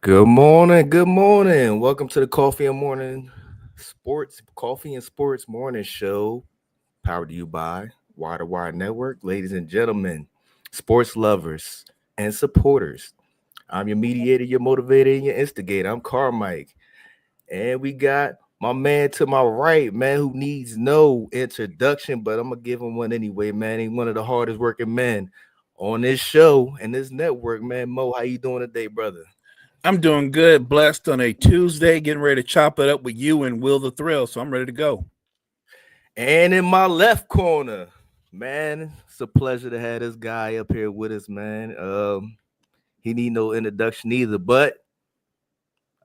Good morning. Good morning. Welcome to the Coffee and Sports Morning Show, powered to you by Wire to Wire Network. Ladies and gentlemen, sports lovers and supporters. I'm your mediator, your motivator, and your instigator. I'm Carmike. And we got my man to my right, man, who needs no introduction, but I'm going to give him one anyway, man. He's one of the hardest working men on this show and this network, man. Mo, how you doing today, brother? I'm doing good, blessed on a Tuesday, getting ready to chop it up with you and Will the Thrill. So I'm ready to go. And in my left corner, man, it's a pleasure to have this guy up here with us, man. He need no introduction either, but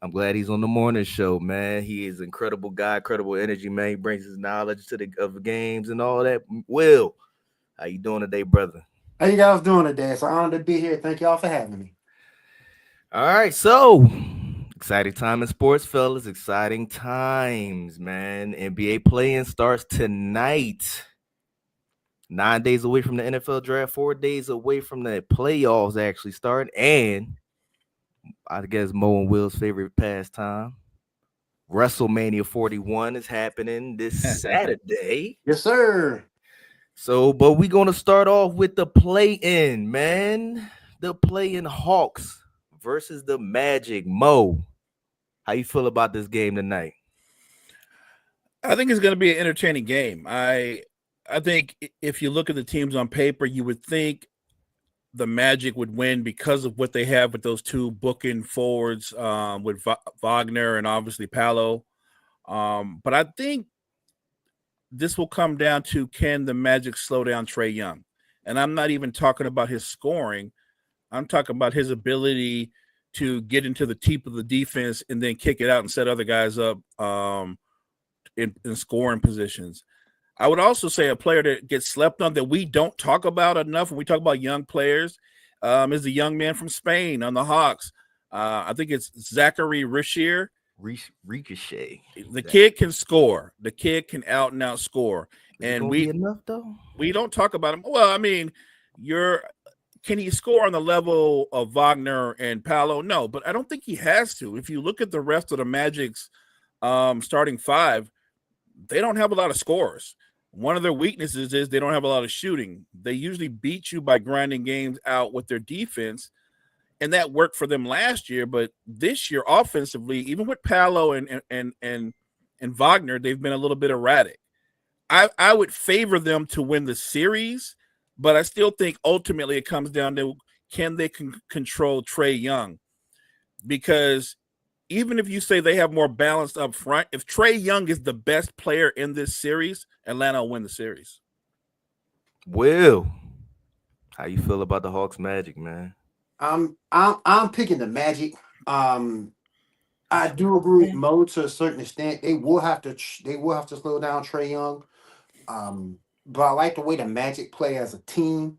I'm glad he's on the morning show, man. He is an incredible guy, incredible energy, man. He brings his knowledge to the of the games and all that. Will, how you doing today, brother? How you guys doing today? It's an honor to be here. Thank y'all for having me. All right, so exciting time in sports, fellas. Exciting times, man. NBA playing starts tonight. 9 days away from the NFL draft, 4 days away from the playoffs actually starting, and I guess Mo and Will's favorite pastime, WrestleMania 41 is happening this Saturday. Yes, sir. So, but we're gonna start off with the play-in, man. The play-in Hawks versus the Magic. Mo, how you feel about this game tonight? I think it's going to be an entertaining game. I think if you look at the teams on paper, you would think the Magic would win because of what they have with those two booking forwards with Wagner and obviously Paolo. But I think this will come down to, can the Magic slow down Trae Young? And I'm not even talking about his scoring. I'm talking about his ability to get into the teeth of the defense and then kick it out and set other guys up in scoring positions. I would also say a player that gets slept on that we don't talk about enough when we talk about young players is the young man from Spain on the Hawks. I think it's Zachary Richier. Ricochet. The kid can score. The kid can out and out score. And we don't talk about him. Well, I mean, can he score on the level of Wagner and Paolo? No, but I don't think he has to. If you look at the rest of the Magic's starting five, they don't have a lot of scores. One of their weaknesses is they don't have a lot of shooting. They usually beat you by grinding games out with their defense, and that worked for them last year. But this year, offensively, even with Paolo and Wagner, they've been a little bit erratic. I would favor them to win the series, but I still think ultimately it comes down to, can they control Trae Young? Because even if you say they have more balanced up front, if Trae Young is the best player in this series, Atlanta will win the series. Will, how you feel about the Hawks Magic, man? I'm picking the Magic. I do agree with Mo to a certain extent. They will have to slow down Trae Young. But I like the way the Magic play as a team.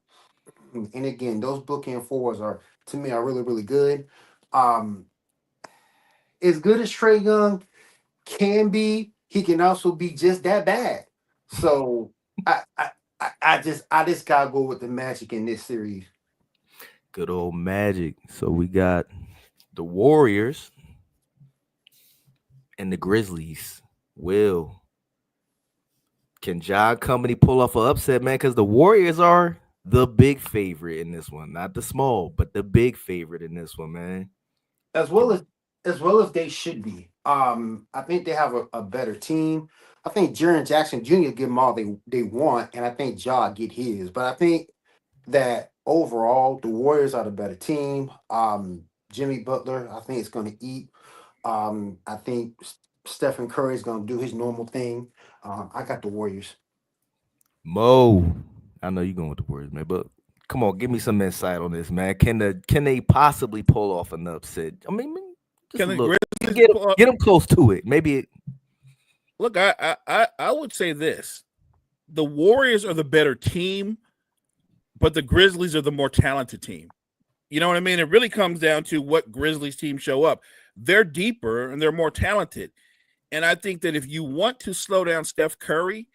And again, those bookend fours are, to me, are really, really good. As good as Trae Young can be, he can also be just that bad. So I just gotta go with the Magic in this series. Good old Magic. So we got the Warriors and the Grizzlies. Will, can John Company pull off an upset, man? Because the Warriors are the big favorite in this one, not the small, but the big favorite in this one, man. As well as they should be. I think they have a better team. I think Jaren Jackson Jr. give them all they want, and I think Ja get his. But I think that overall the Warriors are the better team. Jimmy Butler, I think, is going to eat. I think Stephen Curry is going to do his normal thing. I got the Warriors. Mo, I know you're going with the Warriors, man, but come on, give me some insight on this, man. Can they possibly pull off an upset? I mean, just Can the look, Grizzlies get them close to it. Maybe look, I would say this. The Warriors are the better team, but the Grizzlies are the more talented team. You know what I mean? It really comes down to what Grizzlies team show up. They're deeper and they're more talented. And I think that if you want to slow down Steph Curry,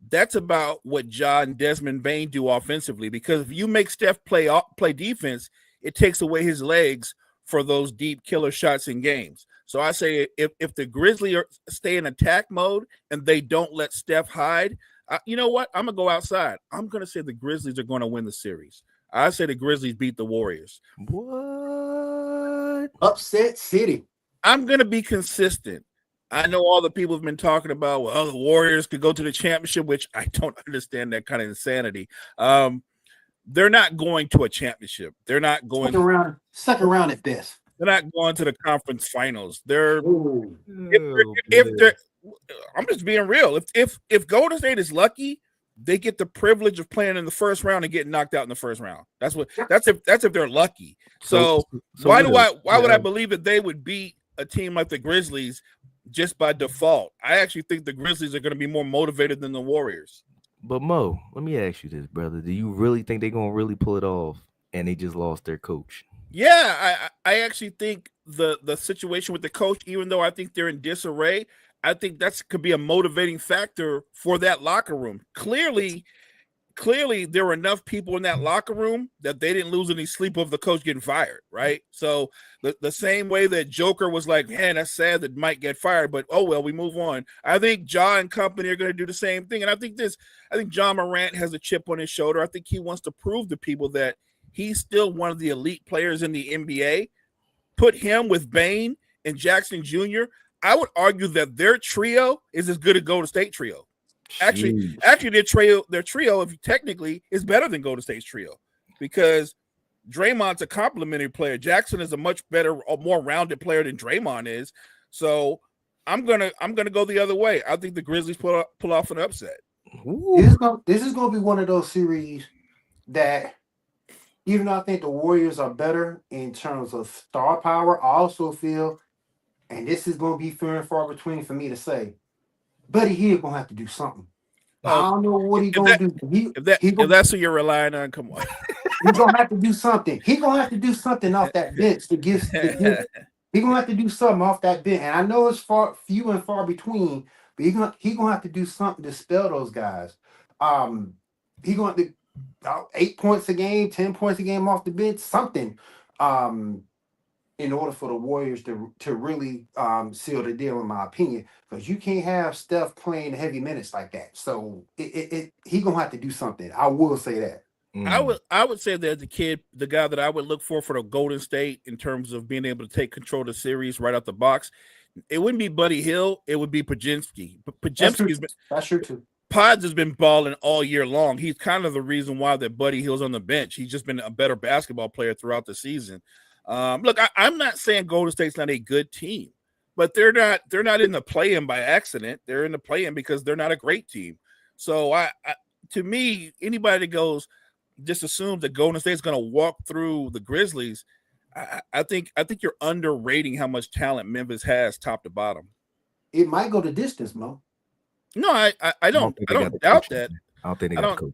that's about what Ja and Desmond Bain do offensively. Because if you make Steph play defense, it takes away his legs for those deep killer shots in games. So I say if the Grizzlies stay in attack mode and they don't let Steph hide, you know what? I'm going to go outside. I'm going to say the Grizzlies are going to win the series. I say the Grizzlies beat the Warriors. What? Upset City. I'm going to be consistent. I know all the people have been talking about, well, the Warriors could go to the championship, which I don't understand that kind of insanity. They're not going to a championship. They're not going second round at best. They're not going to the conference finals. They're Ooh. if they're I'm just being real. If Golden State is lucky, they get the privilege of playing in the first round and getting knocked out in the first round. That's if they're lucky. So why would I believe that they would beat a team like the Grizzlies just by default? I actually think the Grizzlies are going to be more motivated than the Warriors. But Mo, let me ask you this, brother. Do you really think they're going to really pull it off and they just lost their coach? Yeah, I actually think the situation with the coach, even though I think they're in disarray, I think that could be a motivating factor for that locker room. Clearly, there were enough people in that locker room that they didn't lose any sleep over the coach getting fired, right? So the same way that Joker was like, man, that's sad that Mike get fired, but oh well, we move on. I think Ja and company are going to do the same thing. And I think John Morant has a chip on his shoulder. I think he wants to prove to people that he's still one of the elite players in the NBA. Put him with Bane and Jackson Jr., I would argue that their trio is as good as Golden State trio. Actually, their trio, if you technically, is better than Golden State's trio because Draymond's a complimentary player. Jackson is a much better, more rounded player than Draymond is. So I'm gonna go the other way. I think the Grizzlies pull off an upset. This is gonna be one of those series that, even though I think the Warriors are better in terms of star power, I also feel, and this is going to be few and far between for me to say, Buddy Hield going to have to do something. I don't know what he's going to do. If that's what you're relying on, come on. He's going to have to do something. He's going to have to do something off that bench to give. He's going to have to do something off that bench. And I know it's few and far between, but he's going to have to do something to spell those guys. He's going to 8 points a game, 10 points a game off the bench, something. In order for the Warriors to really seal the deal, in my opinion, because you can't have Steph playing heavy minutes like that. So he gonna have to do something. I will say that. I would say that the guy that I would look for the Golden State in terms of being able to take control of the series right out the box, it wouldn't be Buddy Hield, it would be Podziemski. But That's true too. Pods has been balling all year long. He's kind of the reason why that Buddy Hield's on the bench. He's just been a better basketball player throughout the season. Look, I'm not saying Golden State's not a good team, but they're not in the play-in by accident. They're in the play-in because they're not a great team. So to me, anybody that goes just assumes that Golden State's going to walk through the Grizzlies. I think you're underrating how much talent Memphis has top to bottom. It might go the distance, Mo. No, I don't doubt that. I don't think they got coach.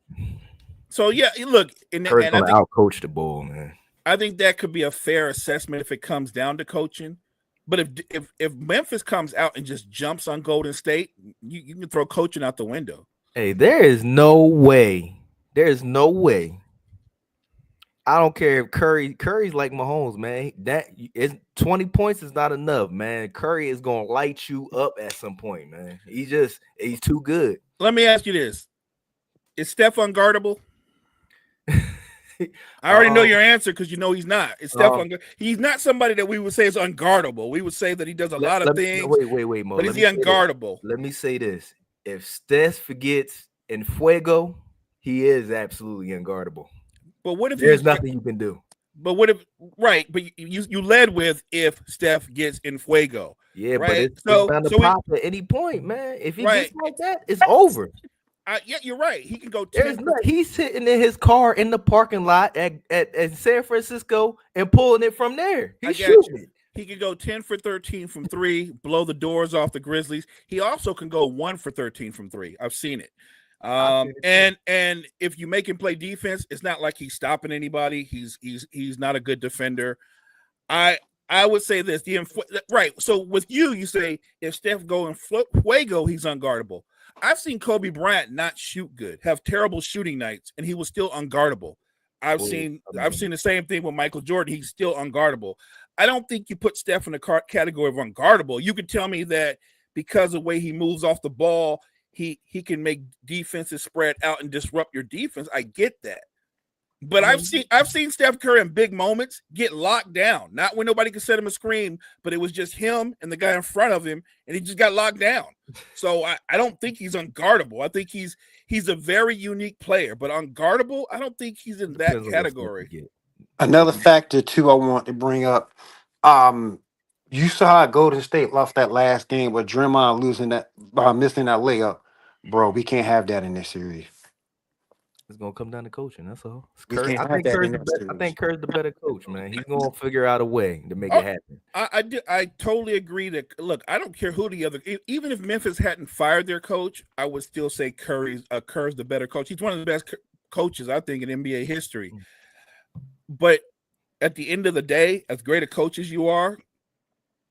So yeah, look, and out coach the ball, man. I think that could be a fair assessment if it comes down to coaching. But if Memphis comes out and just jumps on Golden State, you can throw coaching out the window. Hey, there is no way. There's no way. I don't care if Curry's like Mahomes, man. That is 20 points is not enough, man. Curry is gonna light you up at some point, man. He's too good. Let me ask you this: is Steph unguardable? I already know your answer because you know he's not. It's Steph. He's not somebody that we would say is unguardable. We would say that he does a lot of things. Wait, Mo. But is he unguardable? Let me say this: if Steph forgets in fuego, he is absolutely unguardable. But what if there's nothing you can do? But what if But you led with if Steph gets in fuego. Yeah, right? But it's bound to pop at any point, man. If he gets like that, it's over. Yeah, you're right. He can go. He's sitting in his car in the parking lot at San Francisco and pulling it from there. He's shooting. He can go 10 for 13 from 3, blow the doors off the Grizzlies. He also can go 1 for 13 from 3. I've seen it. And if you make him play defense, it's not like he's stopping anybody. He's not a good defender. I would say this. Right. So with you say if Steph go in fuego, he's unguardable. I've seen Kobe Bryant not shoot good, have terrible shooting nights, and he was still unguardable. I've seen the same thing with Michael Jordan. He's still unguardable. I don't think you put Steph in the category of unguardable. You could tell me that because of the way he moves off the ball, he can make defenses spread out and disrupt your defense. I get that. But I've seen Steph Curry in big moments get locked down. Not when nobody could set him a screen, but it was just him and the guy in front of him, and he just got locked down. So I don't think he's unguardable. I think he's a very unique player, but unguardable, I don't think he's in that category. Another factor too I want to bring up. You saw how Golden State lost that last game with Draymond missing that layup. Bro, we can't have that in this series. It's gonna come down to coaching. That's all. I think Kerr's the better coach, man. He's gonna figure out a way to make it happen. I totally agree that. Look, I don't care who the other. Even if Memphis hadn't fired their coach, I would still say Kerr's the better coach. He's one of the best coaches I think in NBA history. But at the end of the day, as great a coach as you are,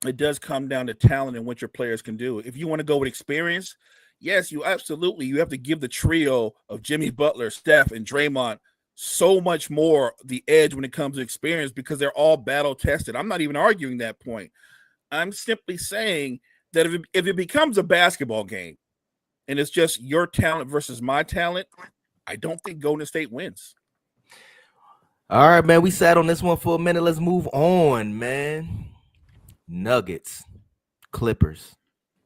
it does come down to talent and what your players can do. If you want to go with experience, yes, you have to give the trio of Jimmy Butler, Steph, and Draymond so much more the edge when it comes to experience because they're all battle tested. I'm not even arguing that point. I'm simply saying that if it becomes a basketball game and it's just your talent versus my talent, I don't think Golden State wins. All right, man. We sat on this one for a minute. Let's move on, man. Nuggets, Clippers.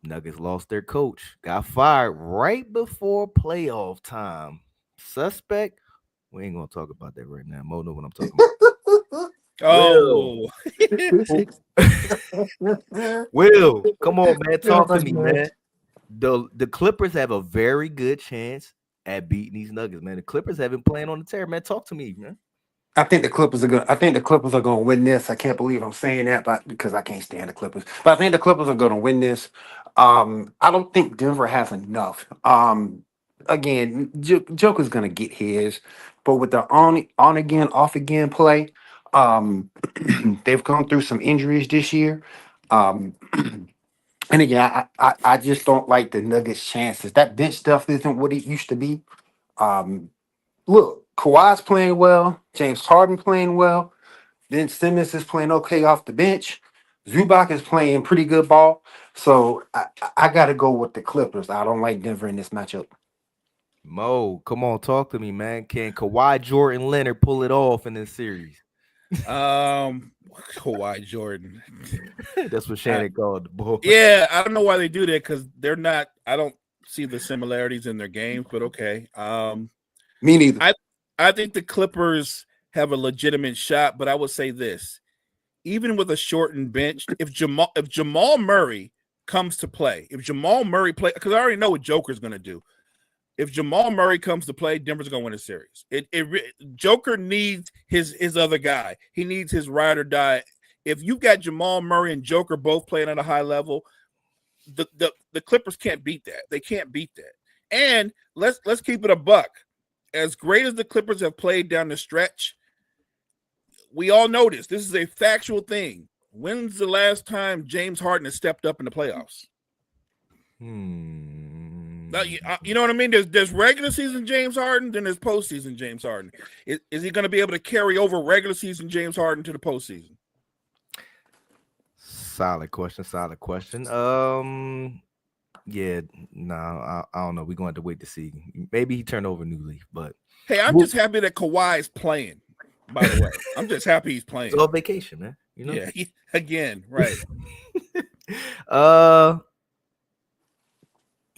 Nuggets lost their coach, got fired right before playoff time. Suspect? We ain't gonna talk about that right now. Mo know what I'm talking about. Will, come on, man. Talk to me, man. The Clippers have a very good chance at beating these Nuggets, man. The Clippers have been playing on the tear, man. Talk to me, man. I think the Clippers are going to win this. I can't believe I'm saying that, but because I can't stand the Clippers. But I think the Clippers are going to win this. I don't think Denver has enough. Again, Joker's going to get his, but with the on again, off again play, they've gone through some injuries this year. And again, I just don't like the Nuggets' chances. That bench stuff isn't what it used to be. Look. Kawhi's playing well. James Harden playing well. Ben Simmons is playing okay off the bench. Zubac is playing pretty good ball. So I got to go with the Clippers. I don't like Denver in this matchup. Mo, come on, talk to me, man. Can Kawhi, Jordan, Leonard pull it off in this series? Kawhi Jordan. That's what Shannon called the boy. Yeah, I don't know why they do that because they're not. I don't see the similarities in their games, but okay. Me neither. I think the Clippers have a legitimate shot, but I would say this: even with a shortened bench, if Jamal Murray comes to play, because I already know what Joker's going to do. If Jamal Murray comes to play, Denver's going to win a series. Joker needs his other guy. He needs his ride or die. If you've got Jamal Murray and Joker both playing at a high level, the Clippers can't beat that. They can't beat that. And let's keep it a buck. As great as the Clippers have played down the stretch, we all know this. This is a factual thing. When's the last time James Harden has stepped up in the playoffs? Now, you know what I mean? There's regular season James Harden, then there's postseason James Harden. Is he going to be able to carry over regular season James Harden to the postseason? Solid question. Yeah, I don't know. We're going to have to wait to see. Maybe he turned over a new leaf, but hey, I'm just happy that Kawhi is playing. By the way, I'm just happy he's playing. It's all vacation, man. You know? Yeah, again, right.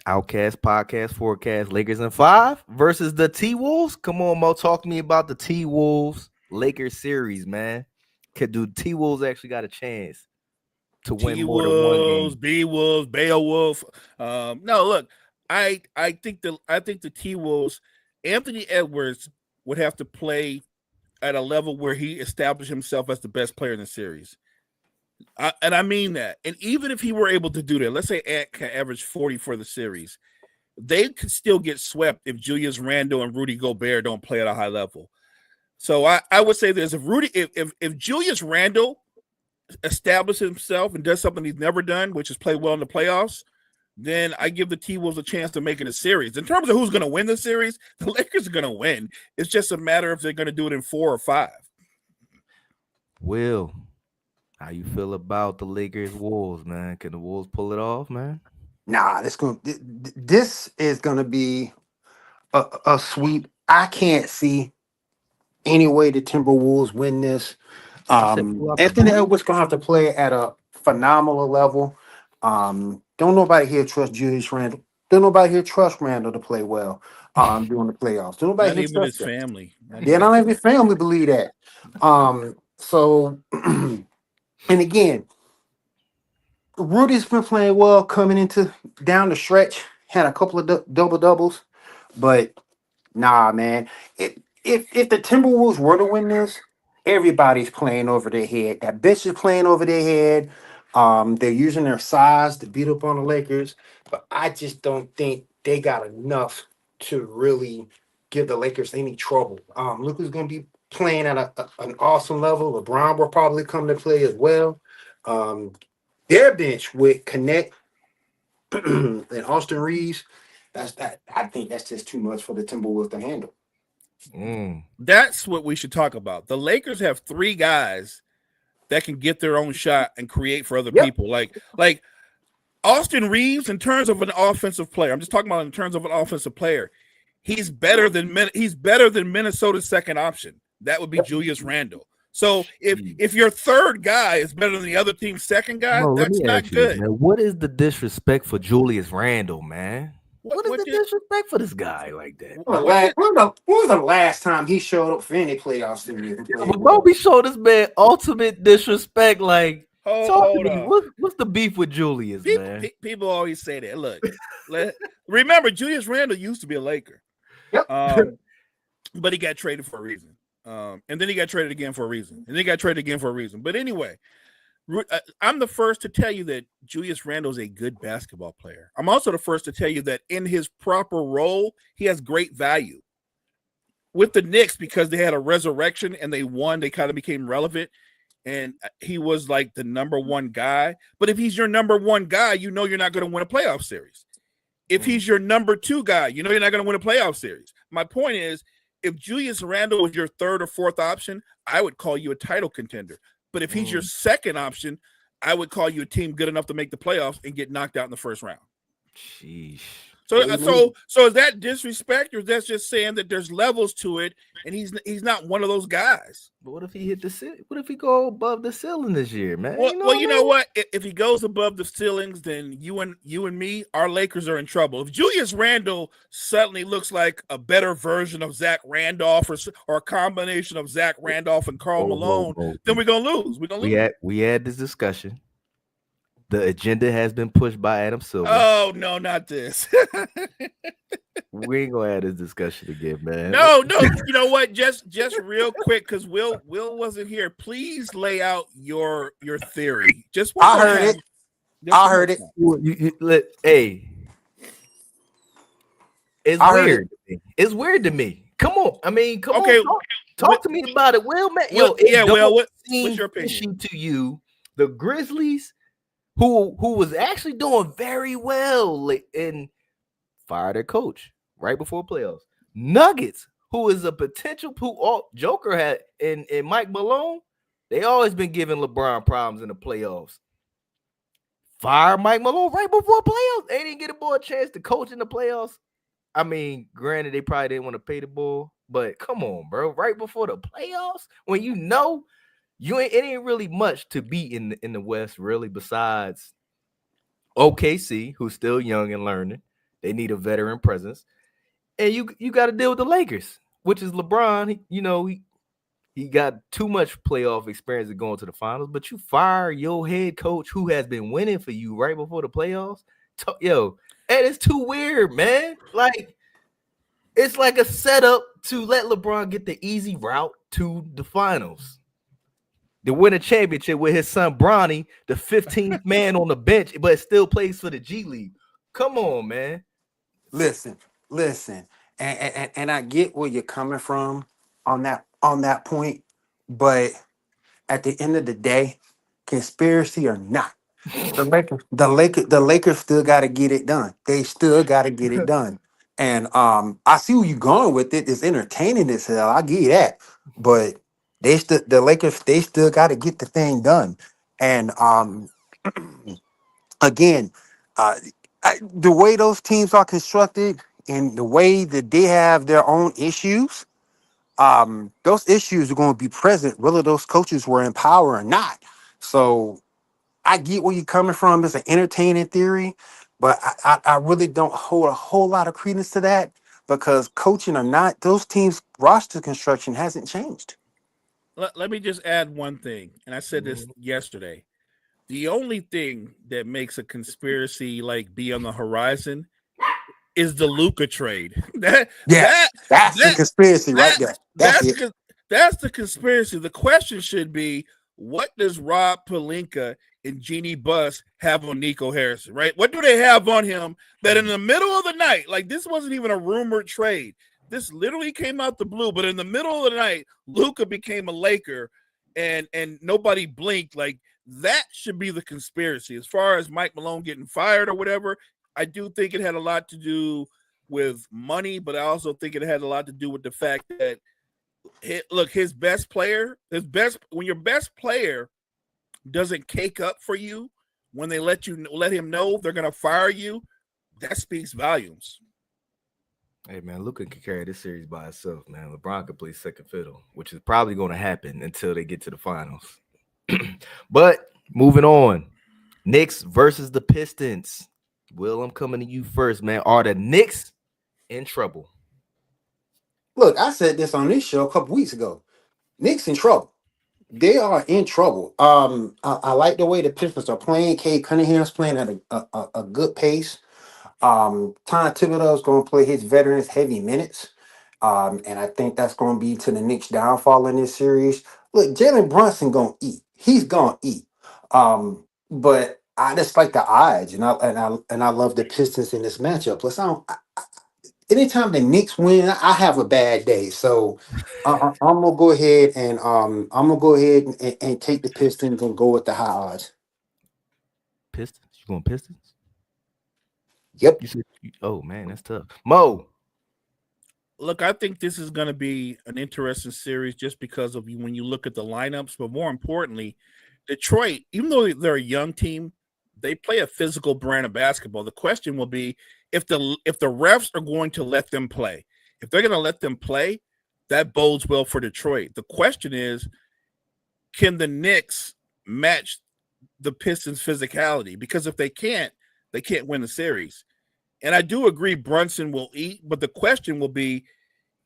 Outcast Podcast Forecast Lakers in 5 versus the T-Wolves. Come on, Mo, talk to me about the T-Wolves Lakers series, man. Do T-Wolves actually got a chance to win more than one game? B-Wolves, Beowulf. No, look, I think the T-Wolves, Anthony Edwards would have to play at a level where he established himself as the best player in the series. And I mean that. And even if he were able to do that, let's say Ant can average 40 for the series, they could still get swept if Julius Randle and Rudy Gobert don't play at a high level. So I would say this: if Julius Randle establishes himself and does something he's never done, which is play well in the playoffs, then I give the T-Wolves a chance to make it a series. In terms of who's going to win the series, the Lakers are going to win. It's just a matter if they're going to do it in 4 or 5. Will, How you feel about the Lakers Wolves, man? Can the Wolves pull it off, man? Nah, this is gonna be a sweep. I can't see any way the Timberwolves win this. You said pull out the Anthony Bulls? Edwards gonna have to play at a phenomenal level. Don't nobody here trust Julius Randle. Don't nobody here trust Randle to play well during the playoffs. Don't nobody Not here even his trust that. family. Not Yeah, even not his even family believe that. So and again, Rudy's been playing well coming into down the stretch. Had a couple of double doubles, but nah, man. If the Timberwolves were to win this, everybody's playing over their head. That bitch is playing over their head. They're using their size to beat up on the Lakers, but I just don't think they got enough to really give the Lakers any trouble. Look who's going to be playing at an awesome level. LeBron will probably come to play as well. Their bench with Connect and Austin Reeves, that's that. I think that's just too much for the Timberwolves to handle. That's what we should talk about. The Lakers have 3 guys that can get their own shot and create for other people. Like Austin Reeves, in terms of an offensive player, I'm just talking about in terms of an offensive player. He's better than Minnesota's second option. That would be Julius Randle. So if your third guy is better than the other team's second guy, that's not good. Man, what is the disrespect for Julius Randle, man? What is the disrespect for this guy like that? When was the last time he showed up for any playoff series? Don't be showing this man ultimate disrespect. Like, hold on. What's the beef with Julius, man? People always say that. Look, remember, Julius Randle used to be a Laker. Yep. But he got traded for a reason. And then he got traded again for a reason. And then he got traded again for a reason. But anyway, I'm the first to tell you that Julius Randle is a good basketball player. I'm also the first to tell you that in his proper role, he has great value. With the Knicks, because they had a resurrection and they won, they kind of became relevant. And he was like the number 1 guy. But if he's your number 1 guy, you know you're not going to win a playoff series. If he's your number 2 guy, you know you're not going to win a playoff series. My point is, if Julius Randle was your third or fourth option, I would call you a title contender. But if he's your second option, I would call you a team good enough to make the playoffs and get knocked out in the first round. Sheesh. So is that disrespect, or that's just saying that there's levels to it, and he's not one of those guys? But what if he hit the ceiling? What if he go above the ceiling this year, man? Well, you know what? If he goes above the ceilings, then you and me, our Lakers are in trouble. If Julius Randle suddenly looks like a better version of Zach Randolph, or a combination of Zach Randolph and Karl Malone, then we're gonna lose. We had this discussion. The agenda has been pushed by Adam Silver. Oh no, not this. We ain't gonna have this discussion again, man. No. You know what? Just real quick, because Will wasn't here. Please lay out your theory. Just I heard it. Hey, it's weird. It's weird to me. Come on. I mean, come on. Talk to me about it, Will, man. Will, what's your opinion? To you, the Grizzlies, who was actually doing very well and fired their coach right before playoffs. Nuggets, who is a potential Joker had in Mike Malone, they always been giving LeBron problems in the playoffs. Fire Mike Malone right before playoffs. They didn't get a boy a chance to coach in the playoffs. I mean, granted, they probably didn't want to pay the bull, but come on, bro. Right before the playoffs, when you know it ain't really much to beat in the West, really, besides OKC, who's still young and learning. They need a veteran presence. And you got to deal with the Lakers, which is LeBron. He got too much playoff experience to going to the finals, but you fire your head coach who has been winning for you right before the playoffs. And it's too weird, man. Like, it's like a setup to let LeBron get the easy route to the finals. To win a championship with his son Bronny, the 15th man on the bench, but still plays for the G League. Come on, man. Listen. And I get where you're coming from on that point, but at the end of the day, conspiracy or not, the Lakers still got to get it done. They still got to get it done. And I see where you're going with it. It's entertaining as hell. I give you that. But the Lakers, they still got to get the thing done. And again, uh, the way those teams are constructed and the way that they have their own issues, those issues are going to be present whether those coaches were in power or not. So I get where you're coming from. It's an entertaining theory, but I really don't hold a whole lot of credence to that because coaching or not, those teams' roster construction hasn't changed. Let me just add one thing, and I said this yesterday. The only thing that makes a conspiracy like be on the horizon is the Luka trade. That's the conspiracy right there. That's the conspiracy. The question should be, what does Rob Pelinka and Jeannie Buss have on Nico Harrison, right? What do they have on him that in the middle of the night, like this wasn't even a rumored trade. This literally came out the blue, but in the middle of the night, Luka became a Laker and nobody blinked. Like that should be the conspiracy. As far as Mike Malone getting fired or whatever, I do think it had a lot to do with money, but I also think it had a lot to do with the fact that his best player, when your best player doesn't cake up for you, when they let him know they're gonna fire you, that speaks volumes. Hey man, Luka can carry this series by himself, man. LeBron can play second fiddle, which is probably going to happen until they get to the finals. But moving on, Knicks versus the Pistons. Will, I'm coming to you first, man. Are the Knicks in trouble? Look, I said this on this show a couple weeks ago. Knicks in trouble. They are in trouble. I like the way the Pistons are playing. Cade Cunningham's playing at a good pace. Tom Thibodeau is going to play his veterans heavy minutes. And I think that's going to be to the Knicks' downfall in this series. Look, Jalen Brunson going to eat. He's going to eat. But I just like the odds, and I love the Pistons in this matchup. Plus, anytime the Knicks win, I have a bad day. So I'm gonna go ahead and and take the Pistons and go with the high odds. Pistons? You going Pistons? Yep. Oh man, that's tough. Mo. Look, I think this is going to be an interesting series just because of when you look at the lineups, but more importantly, Detroit, even though they're a young team, they play a physical brand of basketball. The question will be if the refs are going to let them play. If they're going to let them play, that bodes well for Detroit. The question is, can the Knicks match the Pistons' physicality? Because if they can't win the series. And I do agree Brunson will eat, but the question will be,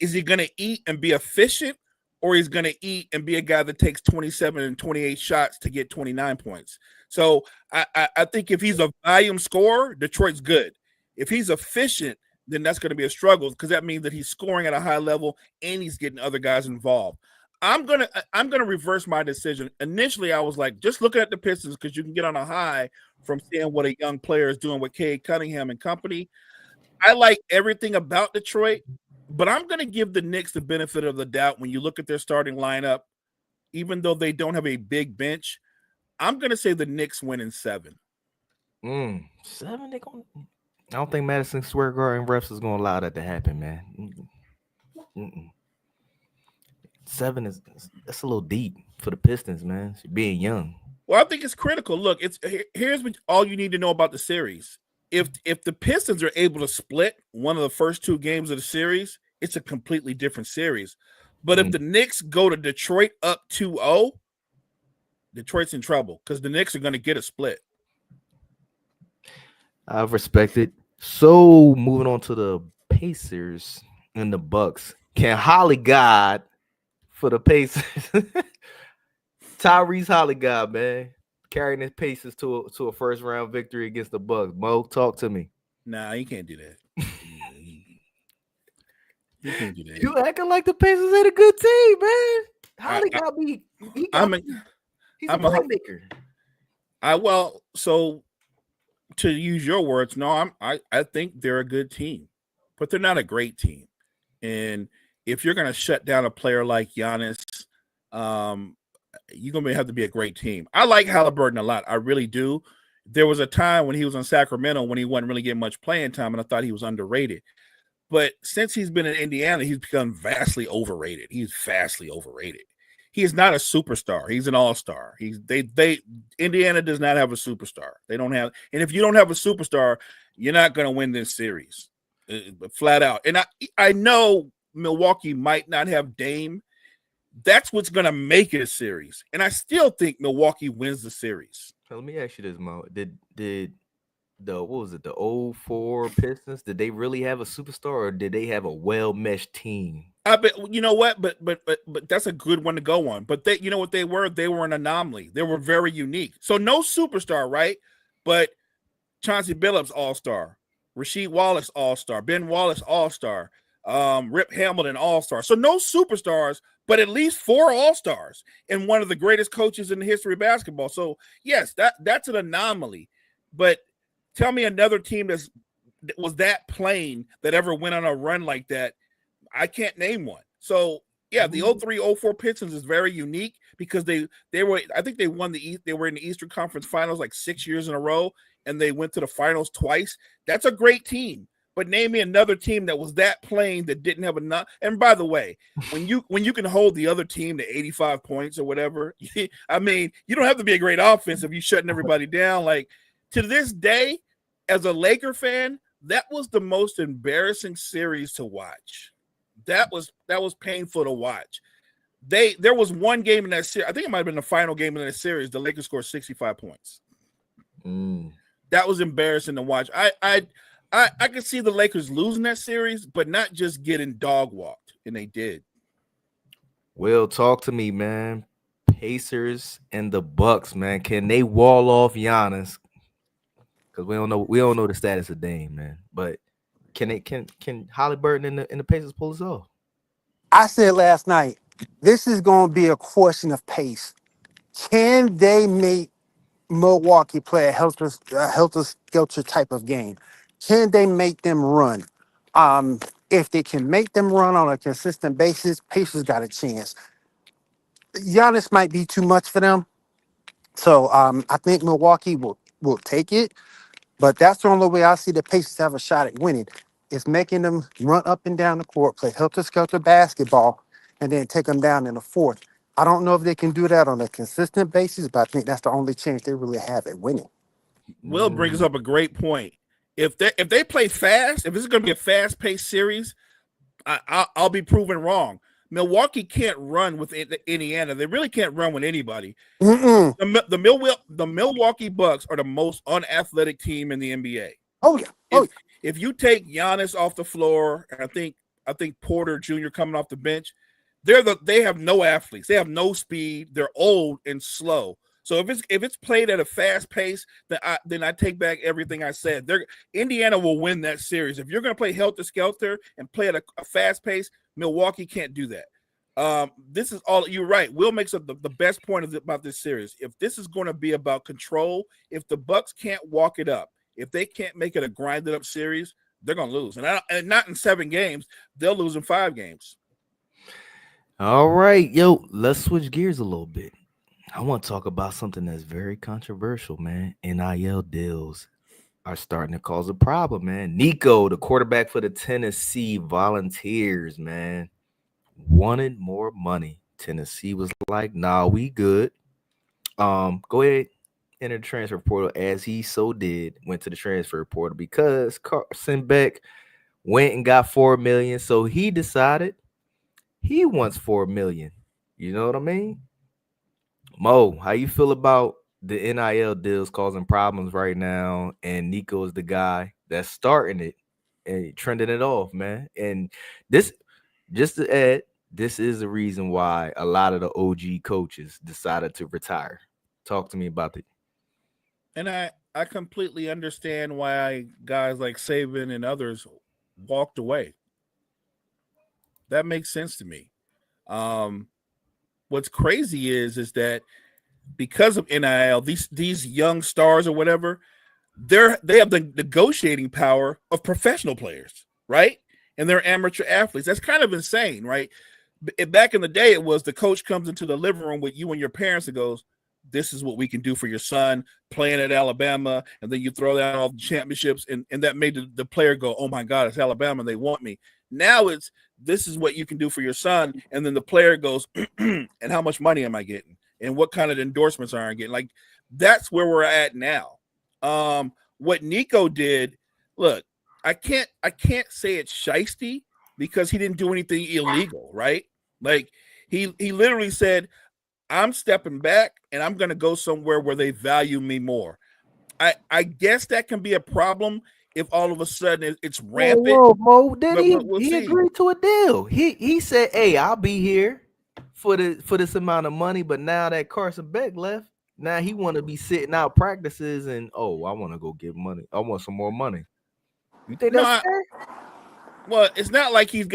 is he going to eat and be efficient, or he's going to eat and be a guy that takes 27 and 28 shots to get 29 points? So I think if he's a volume scorer, Detroit's good. If he's efficient, then that's going to be a struggle because that means that he's scoring at a high level and he's getting other guys involved. I'm gonna reverse my decision. Initially, I was like, just looking at the Pistons because you can get on a high from seeing what a young player is doing with Cade Cunningham and company. I like everything about Detroit, but I'm gonna give the Knicks the benefit of the doubt when you look at their starting lineup, even though they don't have a big bench. I'm gonna say the Knicks win in 7. 7? I don't think Madison Square Garden refs is gonna allow that to happen, man. 7 that's a little deep for the Pistons, man. Being young. Well, I think it's critical. Look, here's what all you need to know about the series. If the Pistons are able to split one of the first 2 games of the series, it's a completely different series. But if the Knicks go to Detroit up 2-0, Detroit's in trouble because the Knicks are going to get a split. I respect it. So moving on to the Pacers and the Bucks. Can Holly God for the Pacers? Tyrese Holligod, man, carrying his Pacers to a first round victory against the Bucks. Mo, talk to me. Nah, you can't do that. You can't do that. You acting like the Pacers ain't a good team, man. Holligod he's a playmaker. So to use your words, no, I think they're a good team, but they're not a great team. And if you're going to shut down a player like Giannis, you're going to have to be a great team. I like Halliburton a lot. I really do. There was a time when he was in Sacramento when he wasn't really getting much playing time, and I thought he was underrated. But since he's been in Indiana, he's become vastly overrated. He's vastly overrated. he is not a superstar. He's an all-star. Indiana does not have a superstar. They don't have, and if you don't have a superstar, you're not going to win this series, flat out. And I know Milwaukee might not have Dame. That's what's going to make it a series. And I still think Milwaukee wins the series. So let me ask you this, Mo. Did the what was it, the 04 Pistons, did they really have a superstar, or did they have a well-meshed team? I bet, you know what, but that's a good one to go on. But they, you know what they were? They were an anomaly. They were very unique. So no superstar, right? But Chauncey Billups, all-star. Rasheed Wallace, all-star. Ben Wallace, all-star. Rip Hamilton, all-star. So no superstars, but at least 4 all-stars and one of the greatest coaches in the history of basketball. So yes, that's an anomaly. But tell me another team that was that plain that ever went on a run like that. I can't name one. So yeah, the 03-04 Pistons is very unique because they were, I think they won they were in the Eastern Conference Finals like 6 years in a row, and they went to the finals twice. That's a great team. But name me another team that was that plain that didn't have enough. And by the way, when you can hold the other team to 85 points or whatever, I mean, you don't have to be a great offense if you're shutting everybody down. Like, to this day, as a Laker fan, that was the most embarrassing series to watch. That was painful to watch. There was one game in that series. I think it might have been the final game in that series. The Lakers scored 65 points. That was embarrassing to watch. I could see the Lakers losing that series, but not just getting dog walked, and they did. Will, talk to me, man. Pacers and the Bucks, man. Can they wall off Giannis? Because we don't know the status of Dame, man. But can Halliburton and the Pacers pull this off? I said last night, this is going to be a question of pace. Can they make Milwaukee play a helter-skelter type of game? Can they make them run? If they can make them run on a consistent basis, Pacers got a chance. Giannis might be too much for them. So I think Milwaukee will take it. But that's the only way I see the Pacers have a shot at winning, is making them run up and down the court, play helter-skelter basketball, and then take them down in the fourth. I don't know if they can do that on a consistent basis, but I think that's the only chance they really have at winning. Will brings up a great point. If they play fast, if this is going to be a fast-paced series, I'll be proven wrong. Milwaukee can't run with Indiana. They really can't run with anybody. The Milwaukee Bucks are the most unathletic team in the NBA. Oh yeah. If you take Giannis off the floor, and I think Porter Jr. coming off the bench, they have no athletes. They have no speed. They're old and slow. So if it's played at a fast pace, then I take back everything I said. Indiana will win that series. If you're going to play helter-skelter and play at a fast pace, Milwaukee can't do that. This is all, you're right. Will makes up the best point about this series. If this is going to be about control, if the Bucks can't walk it up, if they can't make it a grinded up series, they're going to lose. And not in 7 games. They'll lose in 5 games. All right, yo, let's switch gears a little bit. I want to talk about something that's very controversial, man. NIL deals are starting to cause a problem, man. Nico, the quarterback for the Tennessee Volunteers, man, wanted more money. Tennessee was like, nah, we good. Go ahead, enter the transfer portal, as he so did, went to the transfer portal because Carson Beck went and got $4 million. So he decided he wants $4 million. You know what I mean? Mo, how you feel about the NIL deals causing problems right now? And Nico is the guy that's starting it and trending it off, man. And this, just to add, this is the reason why a lot of the OG coaches decided to retire. Talk to me about it. And I completely understand why guys like Saban and others walked away. That makes sense to me. What's crazy is that because of NIL, these young stars or whatever, they have the negotiating power of professional players, right? And they're amateur athletes. That's kind of insane, right? Back in the day, it was the coach comes into the living room with you and your parents and goes, this is what we can do for your son playing at Alabama. And then you throw down all the championships, and that made the player go, oh my God, it's Alabama. They want me. Now it's, this is what you can do for your son. And then the player goes, and how much money am I getting? And what kind of endorsements are I getting? Like, that's where we're at now. What Nico did, look, I can't say it's shiesty because he didn't do anything illegal, right? Like, he literally said, I'm stepping back and I'm going to go somewhere where they value me more. I guess that can be a problem if all of a sudden it's rampant. Whoa, Mo, then we'll he see. agreed to a deal. He said, "Hey, I'll be here for this amount of money." But now that Carson Beck left, now he want to be sitting out practices and I want to go get money. I want some more money. You think that's fair? Well, it's not like he's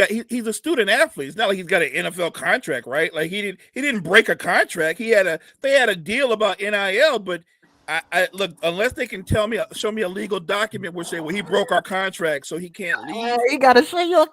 a student athlete. It's not like he's got an NFL contract, right? Like he didn't break a contract. They had a deal about NIL, but I look, unless they can show me a legal document where say, well, he broke our contract, so he can't leave. He gotta show you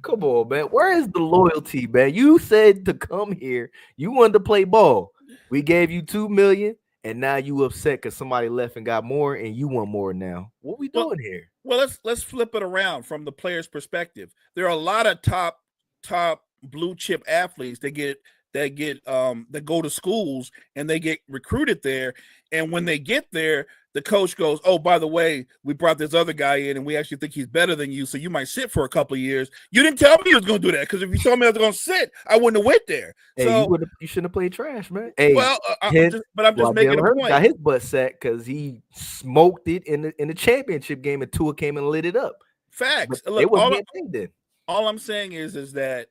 come on, man. Where is the loyalty, man? You said to come here, you wanted to play ball. We gave you $2 million, and now you upset because somebody left and got more, and you want more now. What we doing here? Well, let's flip it around from the player's perspective. There are a lot of top blue chip athletes that go to schools and they get recruited there. And when they get there, the coach goes, oh, by the way, we brought this other guy in and we actually think he's better than you. So you might sit for a couple of years. You didn't tell me you was going to do that, because if you told me I was going to sit, I wouldn't have went there. Hey, so, you shouldn't have played trash, man. Hey, well, I'm just making a point. Got his butt sacked because he smoked it in the championship game, and Tua came and lit it up. Facts. Look, all I'm saying is that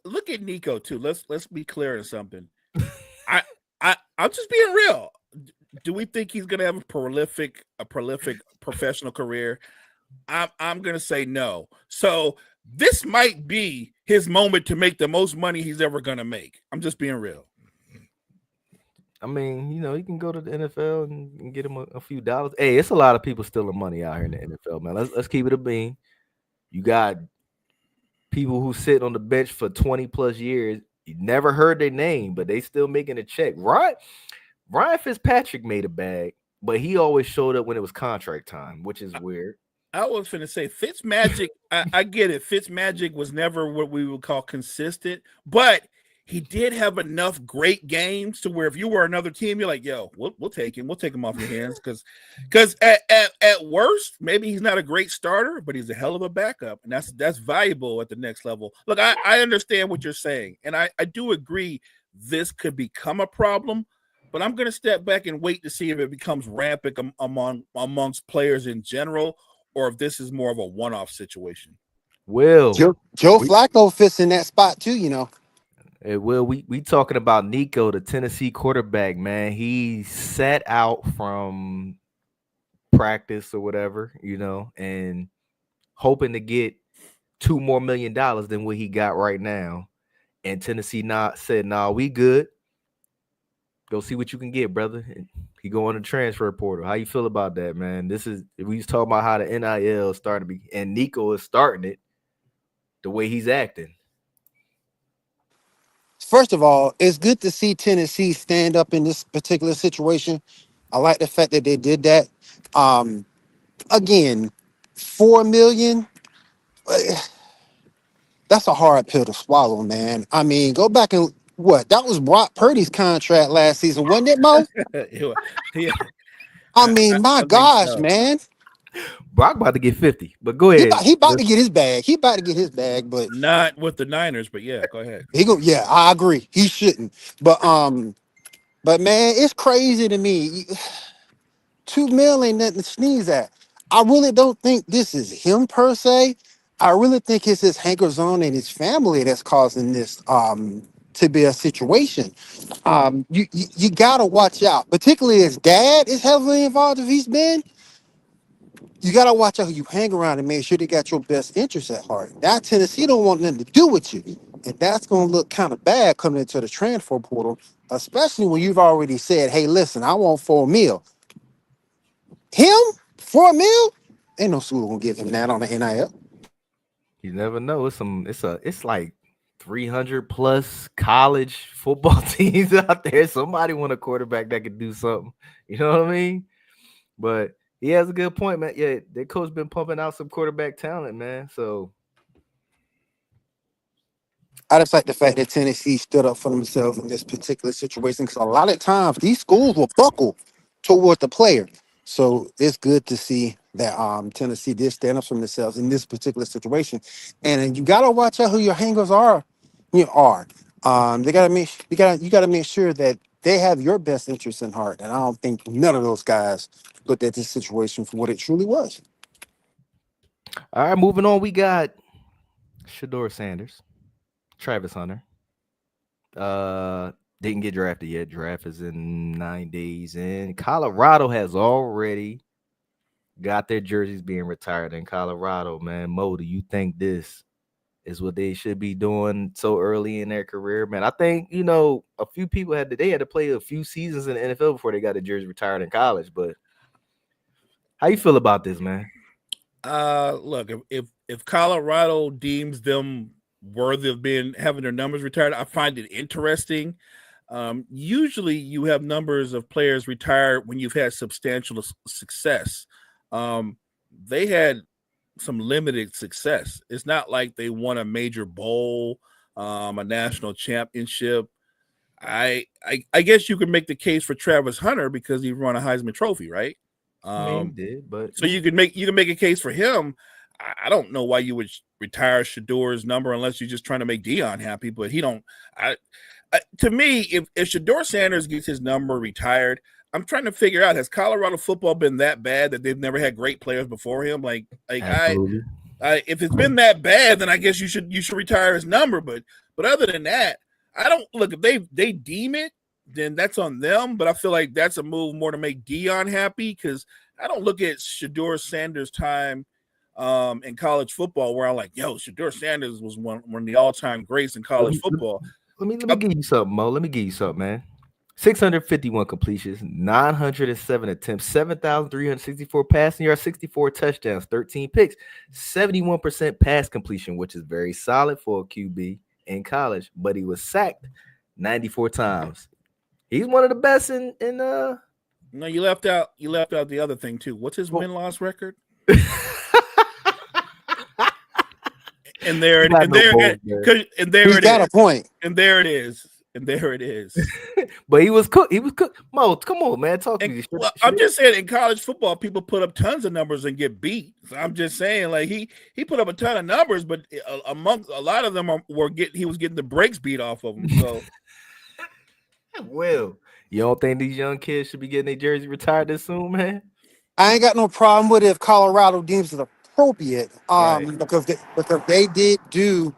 look at Nico too. Let's be clear on something. I'm just being real. Do we think he's going to have a prolific professional career? I'm going to say no. So this might be his moment to make the most money he's ever going to make. I'm just being real. I mean, you can go to the NFL and get him a few dollars. Hey, it's a lot of people stealing money out here in the NFL, man. Let's keep it a bean. You got people who sit on the bench for 20 plus years. You never heard their name, but they still making a check. Ryan Fitzpatrick made a bag, but he always showed up when it was contract time, which is weird. I was finna say Fitzmagic. I get it. Fitzmagic was never what we would call consistent, but he did have enough great games to where if you were another team, you're like, yo, we'll take him. We'll take him off your hands because at worst, maybe he's not a great starter, but he's a hell of a backup, and that's valuable at the next level. Look, I understand what you're saying, and I do agree this could become a problem. But I'm going to step back and wait to see if it becomes rampant amongst players in general, or if this is more of a one-off situation. Will Joe Flacco fits in that spot too, Hey, Will, we talking about Nico, the Tennessee quarterback, man. He sat out from practice or whatever, and hoping to get $2 more million than what he got right now. And Tennessee said, nah, we good. Go see what you can get, brother. And he go on the transfer portal. How you feel about that, man? We was talking about how the NIL started to be, and Nico is starting it the way he's acting. First of all, it's good to see Tennessee stand up in this particular situation. I like the fact that they did that. Again, $4 million. That's a hard pill to swallow, man. I mean, go back and that was Brock Purdy's contract last season, wasn't it, Mo? Yeah. I mean, my gosh, man. Brock about to get 50, but go ahead. He about to get his bag. He about to get his bag, but not with the Niners. But yeah, go ahead. Yeah, I agree. He shouldn't. But man, it's crazy to me. $2 million ain't nothing to sneeze at. I really don't think this is him per se. I really think it's his hankers on and his family that's causing this to be a situation. You gotta watch out, particularly his dad is heavily involved. If he's been, you gotta watch out who you hang around and make sure they got your best interests at heart. Now Tennessee don't want nothing to do with you, and that's gonna look kind of bad coming into the transfer portal, especially when you've already said, "Hey, listen, I want $4 million." Him $4 million? Ain't no school gonna give him that on the NIL. You never know. It's like 300 plus college football teams out there. Somebody want a quarterback that could do something. You know what I mean? But he has a good point, man. Yeah, their coach been pumping out some quarterback talent, man. So I just like the fact that Tennessee stood up for themselves in this particular situation because a lot of times these schools will buckle toward the player. So it's good to see that Tennessee did stand up for themselves in this particular situation. And you gotta watch out who your hangers are. They gotta you gotta make sure that they have your best interest in heart. And I don't think none of those guys looked at this situation for what it truly was. all right, moving on. We got Shador Sanders, Travis Hunter. Didn't get drafted yet. Draft is in 9 days. And Colorado has already got their jerseys being retired in Colorado, man. Mo, do you think this is what they should be doing so early in their career, man? I think, a few people had to play a few seasons in the NFL before they got the jersey retired in college. But how you feel about this, man? Look, if Colorado deems them worthy of having their numbers retired, I find it interesting. Usually you have numbers of players retired when you've had substantial success. They had some limited success. It's not like they won a major bowl, a national championship. I guess you could make the case for Travis Hunter because he won a Heisman Trophy, right? He did, but so you can make a case for him. I don't know why you would retire Shador's number unless you're just trying to make Dion happy, but he don't. To me, if Shador Sanders gets his number retired, I'm trying to figure out, has Colorado football been that bad that they've never had great players before him? If it's been that bad, then I guess you should retire his number. But other than that, I don't look. If they deem it, then that's on them. But I feel like that's a move more to make Dion happy because I don't look at Shador Sanders' time in college football where I'm like, Shador Sanders was one of the all-time greats in college football. Let me give you something, Mo. Let me give you something, man. 651 completions, 907 attempts, 7,364 passing yards, 64 touchdowns, 13 picks, 71% pass completion, which is very solid for a QB in college. But he was sacked 94 times. He's one of the best in. No, you left out the other thing too. What's his win-loss record? And there it is. But he was cooked. Mo, come on, man. Talk to me. Well, I'm just saying, in college football, people put up tons of numbers and get beat. So I'm just saying, like he put up a ton of numbers, but amongst a lot of them he was getting the brakes beat off of him. So, well, you don't think these young kids should be getting their jersey retired this soon, man? I ain't got no problem with it if Colorado deems it appropriate, because they did do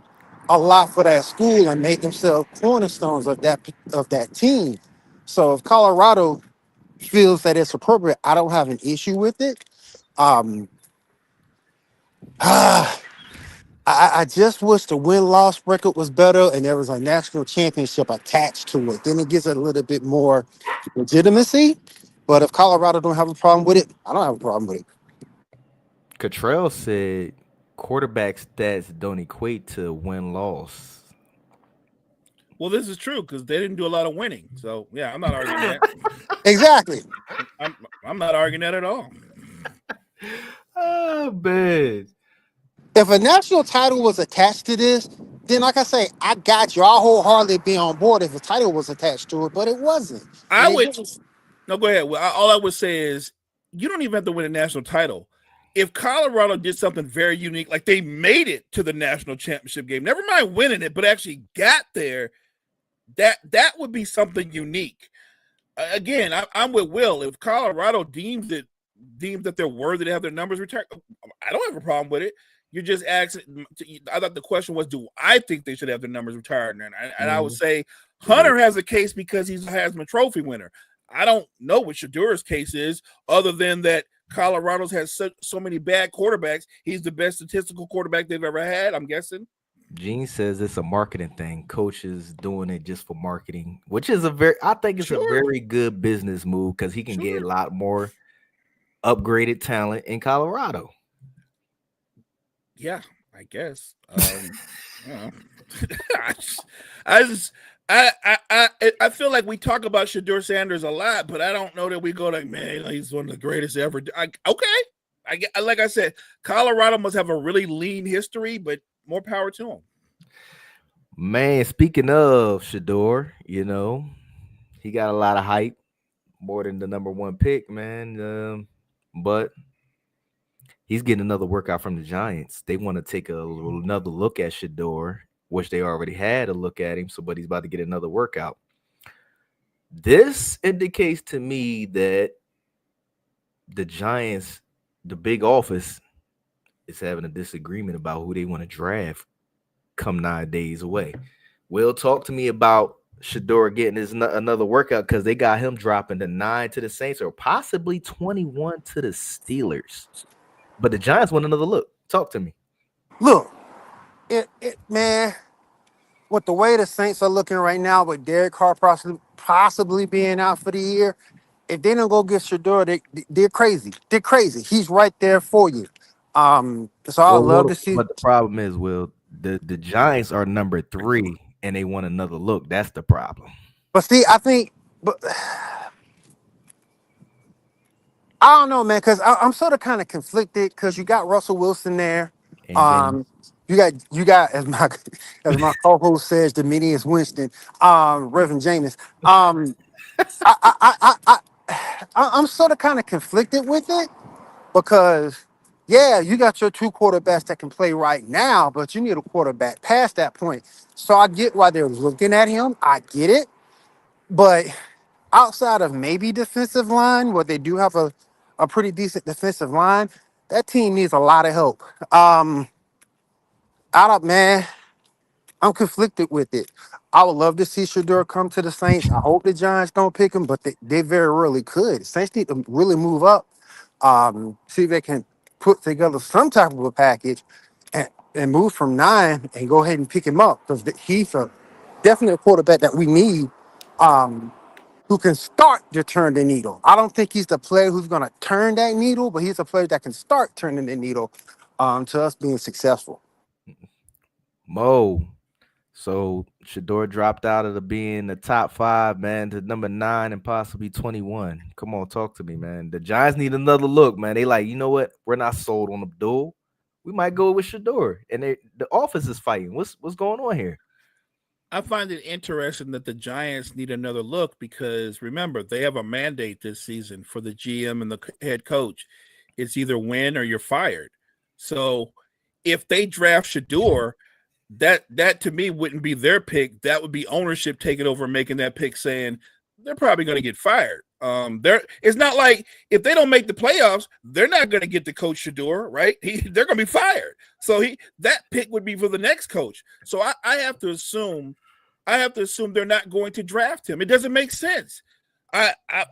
a lot for that school and made themselves cornerstones of that team. So if Colorado feels that it's appropriate, I don't have an issue with it. I just wish the win-loss record was better and there was a national championship attached to it. Then it gives it a little bit more legitimacy. But if Colorado don't have a problem with it, I don't have a problem with it. Cottrell said quarterback stats don't equate to win-loss. Well, this is true because they didn't do a lot of winning. So, yeah, I'm not arguing that. Exactly. I'm not arguing that at all. Oh, man. If a national title was attached to this, then like I say, I got you. I'll wholeheartedly be on board if a title was attached to it, but it wasn't. No, go ahead. Well, all I would say is you don't even have to win a national title. If Colorado did something very unique, like they made it to the national championship game, never mind winning it, but actually got there, that would be something unique. Again, I'm with Will. If Colorado deems that they're worthy to have their numbers retired, I don't have a problem with it. You're just asking. I thought the question was, do I think they should have their numbers retired? And I would say Hunter has a case because he's a Heisman Trophy winner. I don't know what Shador's case is, other than that Colorado's has so many bad quarterbacks. He's the best statistical quarterback they've ever had, I'm guessing. Gene says it's a marketing thing. Coaches doing it just for marketing, which is I think it's a very good business move because he can get a lot more upgraded talent in Colorado. Yeah, I guess. I feel like we talk about Shedeur Sanders a lot, but I don't know that we go like, man, he's one of the greatest ever. Like I said, Colorado must have a really lean history, but more power to him. Man, speaking of Shedeur, he got a lot of hype, more than the number one pick, man. But he's getting another workout from the Giants. They want to take another look at Shedeur, which they already had a look at him. But he's about to get another workout. This indicates to me that the Giants, the big office, is having a disagreement about who they want to draft come 9 days away. Will, talk to me about Shedeur getting another workout, because they got him dropping to 9 to the Saints or possibly 21 to the Steelers. But the Giants want another look. Talk to me. Look, man, with the way the Saints are looking right now, with Derek Carr possibly being out for the year, if they don't go get Shedeur, they're crazy. They're crazy. He's right there for you. So I love to see. But the problem is, Will, the Giants are number 3 and they want another look. That's the problem. But see, I don't know, man, because I'm sort of kind of conflicted, because you got Russell Wilson there. And You got as my co-host says, Dominius Winston, Reverend Jameis. I'm sort of kind of conflicted with it, because you got your 2 quarterbacks that can play right now, but you need a quarterback past that point. So I get why they're looking at him. I get it. But outside of maybe defensive line, where they do have a pretty decent defensive line, that team needs a lot of help. Man, I'm conflicted with it. I would love to see Shedeur come to the Saints. I hope the Giants don't pick him, but they very rarely could. Saints need to really move up, see if they can put together some type of a package and move from 9 and go ahead and pick him up, because he's definitely a quarterback that we need, who can start to turn the needle. I don't think he's the player who's going to turn that needle, but he's a player that can start turning the needle to us being successful. Mo, so Shedeur dropped out of being the top 5, man, to number 9 and possibly 21. Come on, talk to me, man. The Giants need another look, man. They like, you know what? We're not sold on Abdul. We might go with Shedeur, and the office is fighting. What's going on here? I find it interesting that the Giants need another look, because remember, they have a mandate this season for the GM and the head coach. It's either win or you're fired. So if they draft Shedeur, that to me wouldn't be their pick. That would be ownership taking over and making that pick, saying they're probably going to get fired. It's not like if they don't make the playoffs, they're not going to get the coach Shedeur, right? They're going to be fired. So that pick would be for the next coach. So I have to assume they're not going to draft him. It doesn't make sense.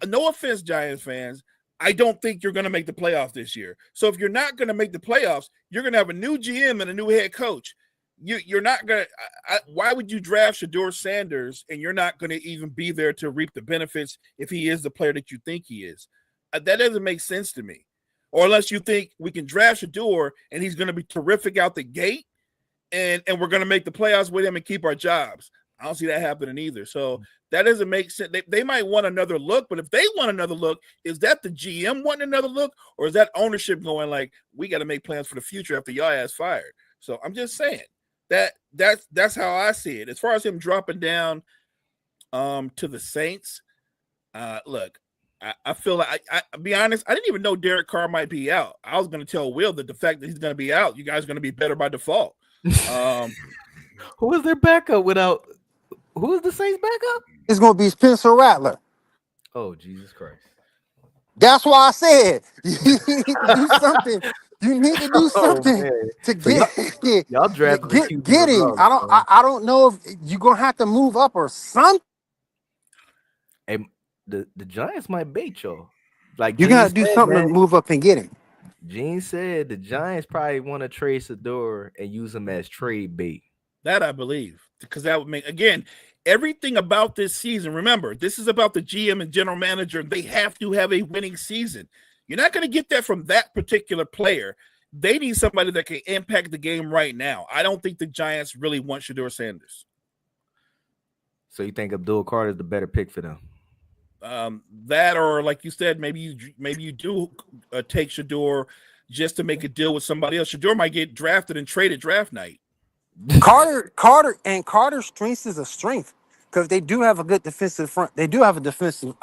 No offense, Giants fans, I don't think you're going to make the playoffs this year. So if you're not going to make the playoffs, you're going to have a new GM and a new head coach. You're not going to – why would you draft Shedeur Sanders and you're not going to even be there to reap the benefits if he is the player that you think he is? That doesn't make sense to me. Or unless you think we can draft Shedeur and he's going to be terrific out the gate and we're going to make the playoffs with him and keep our jobs. I don't see that happening either. So that doesn't make sense. They might want another look, but if they want another look, is that the GM wanting another look, or is that ownership going like, we got to make plans for the future after y'all ass fired? So I'm just saying. That's how I see it. As far as him dropping down to the Saints, look, I feel like I'll be honest, I didn't even know Derek Carr might be out. I was going to tell Will that the fact that he's going to be out, you guys are going to be better by default. Who is their backup without? Who is the Saints backup? It's going to be Spencer Rattler. Oh, Jesus Christ! That's why I said you need to do something. You need to do something to get y'all draft get him. I don't know if you're gonna have to move up or something. Hey, the Giants might bait y'all. Like you gotta do something to move up and get him. Gene said the Giants probably want to trade Shedeur and use him as trade bait. That I believe, because that would make, again, everything about this season. Remember, this is about the GM and general manager. They have to have a winning season. You're not going to get that from that particular player. They need somebody that can impact the game right now. I don't think the Giants really want Shedeur Sanders. So you think Abdul Carter is the better pick for them? That, or like you said, maybe you do take Shedeur just to make a deal with somebody else. Shedeur might get drafted and traded draft night. Carter's strength is a strength because they do have a good defensive front. They do have a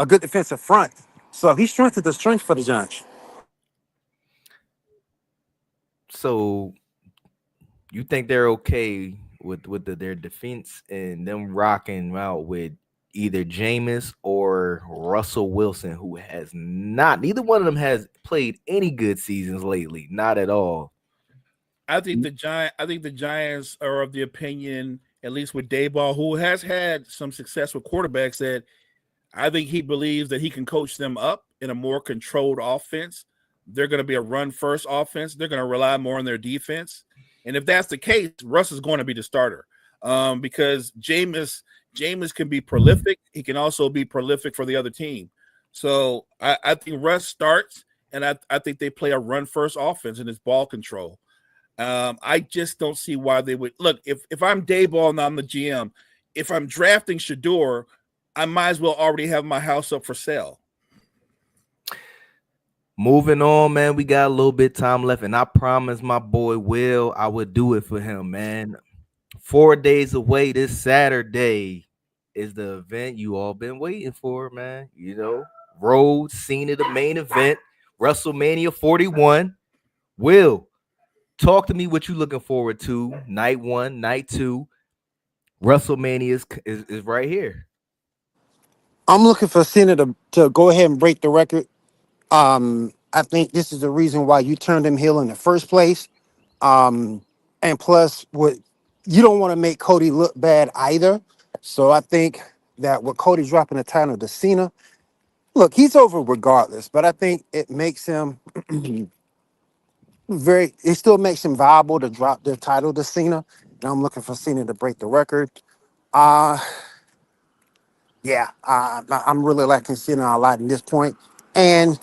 good defensive front. So he strengthened the strength for the Giants. So you think they're okay with their defense and them rocking out with either Jameis or Russell Wilson, who has not, neither one of them has played any good seasons lately, not at all. I think the Giants are of the opinion, at least with Daboll, who has had some success with quarterbacks, that I think he believes that he can coach them up in a more controlled offense. They're going to be a run-first offense. They're going to rely more on their defense. And if that's the case, Russ is going to be the starter because Jameis can be prolific. He can also be prolific for the other team. So I think Russ starts, and I think they play a run-first offense and it's ball control. I just don't see why they would. Look, if I'm Daboll and I'm the GM, if I'm drafting Shedeur, I might as well already have my house up for sale. Moving on, man. We got a little bit time left, and I promised my boy Will I would do it for him, man. 4 days away this Saturday is the event you all been waiting for, man. You know, road scene of the main event, WrestleMania 41. Will, talk to me what you looking forward to. Night 1, night 2. WrestleMania is right here. I'm looking for Cena to go ahead and break the record. I think this is the reason why you turned him heel in the first place. And plus, you don't want to make Cody look bad either. So I think that with Cody dropping the title to Cena, look, he's over regardless. But I think it makes him it still makes him viable to drop the title to Cena. And I'm looking for Cena to break the record. I'm really liking Cena a lot at this point. And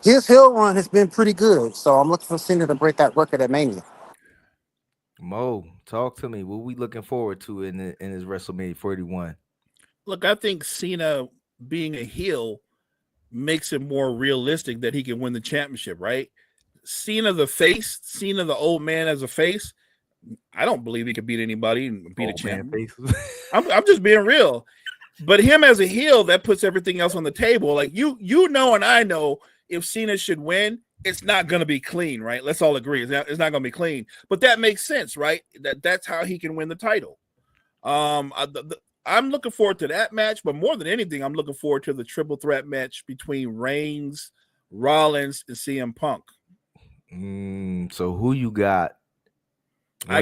his heel run has been pretty good. So I'm looking for Cena to break that record at Mania. Mo, talk to me. What we looking forward to in his WrestleMania 41? Look, I think Cena being a heel makes it more realistic that he can win the championship, right? Cena the face, Cena the old man as a face, I don't believe he could beat anybody and beat a champion. I'm just being real. But him as a heel, that puts everything else on the table. Like you know, and I know if Cena should win, it's not going to be clean, right? Let's all agree. It's not going to be clean. But that makes sense, right? That's how he can win the title. I'm looking forward to that match, but more than anything, I'm looking forward to the triple threat match between Reigns, Rollins, and CM Punk. So who you got? I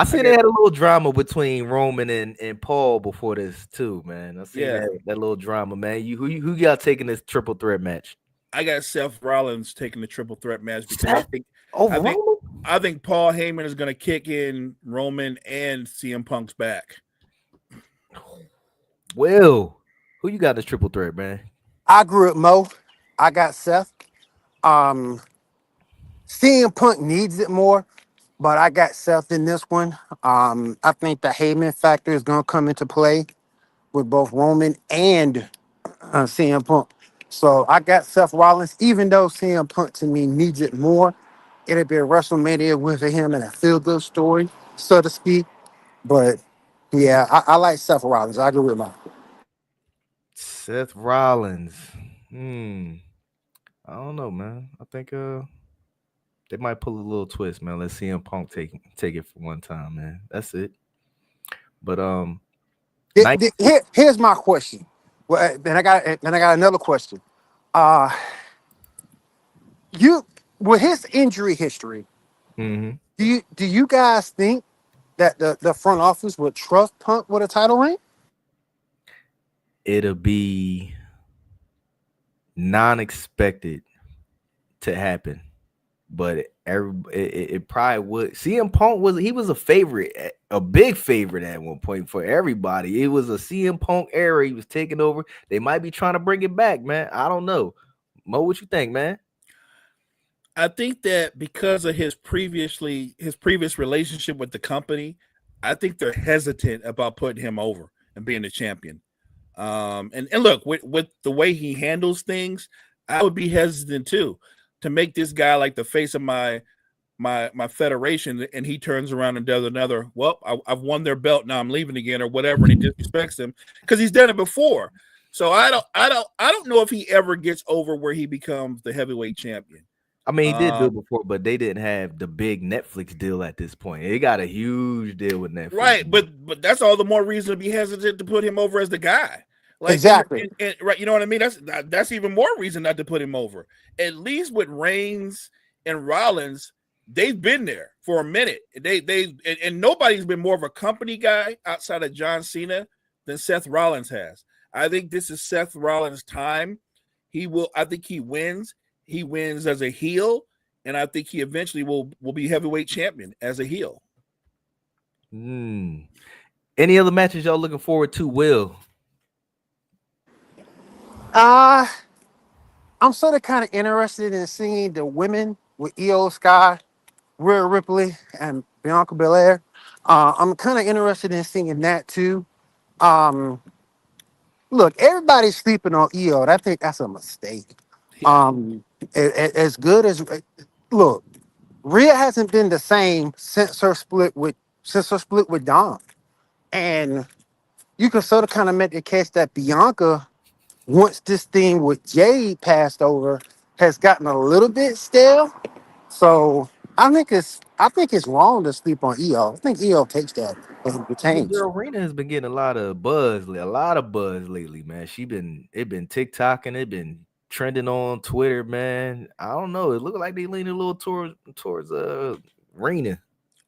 see they had a little drama between Roman and Paul before this too, man. I see that little drama, man. Who you got taking this triple threat match? I got Seth Rollins taking the triple threat match because I think Paul Heyman is going to kick in Roman and CM Punk's back. Will, who you got in this triple threat, man? I grew up Mo. I got Seth. CM Punk needs it more, but I got Seth in this one. I think the Heyman factor is going to come into play with both Roman and CM Punk. So I got Seth Rollins, even though CM Punk to me needs it more. It'll be a WrestleMania with him and a feel-good story, so to speak. But yeah, I like Seth Rollins. I agree with Mike. Seth Rollins. I don't know, man. I think they might pull a little twist, man. Let's see CM Punk take it for one time, man. That's it. But here's my question. Well, then I got another question. With his injury history, do you guys think that the front office would trust Punk with a title reign? It'll be non-expected to happen, but it probably would. CM Punk was a favorite, a big favorite at one point for everybody. It was a CM Punk era. He was taking over. They might be trying to bring it back, man. I don't know. Mo, what you think, man? I think that because of his previous relationship with the company, I think they're hesitant about putting him over and being the champion. And look, with the way he handles things, I would be hesitant too to make this guy like the face of my federation, and he turns around and does another. Well, I've won their belt, now I'm leaving again, or whatever, and he disrespects them because he's done it before. So I don't know if he ever gets over where he becomes the heavyweight champion. I mean, he did do it before, but they didn't have the big Netflix deal at this point. They got a huge deal with Netflix, right? But that's all the more reason to be hesitant to put him over as the guy. Like, exactly. Right? You know what I mean? That's even more reason not to put him over. At least with Reigns and Rollins, they've been there for a minute. And nobody's been more of a company guy outside of John Cena than Seth Rollins has. I think this is Seth Rollins' time. I think he wins. He wins as a heel, and I think he eventually will be heavyweight champion as a heel. Any other matches y'all looking forward to, Will? I'm sort of kind of interested in seeing the women with Io Sky, Rhea Ripley, and Bianca Belair. I'm kind of interested in seeing that too. Look, everybody's sleeping on Io. I think that's a mistake. As good as look, Rhea hasn't been the same since her split with Dom, and you can sort of kind of make the case that Bianca, once this thing with Jade passed over, has gotten a little bit stale. So I think it's wrong to sleep on Io. I think Io takes that and retains. Girl, Rena has been getting a lot of buzz lately, man. It been TikTok and it been trending on Twitter, man. I don't know. It looked like they leaning a little towards Rena.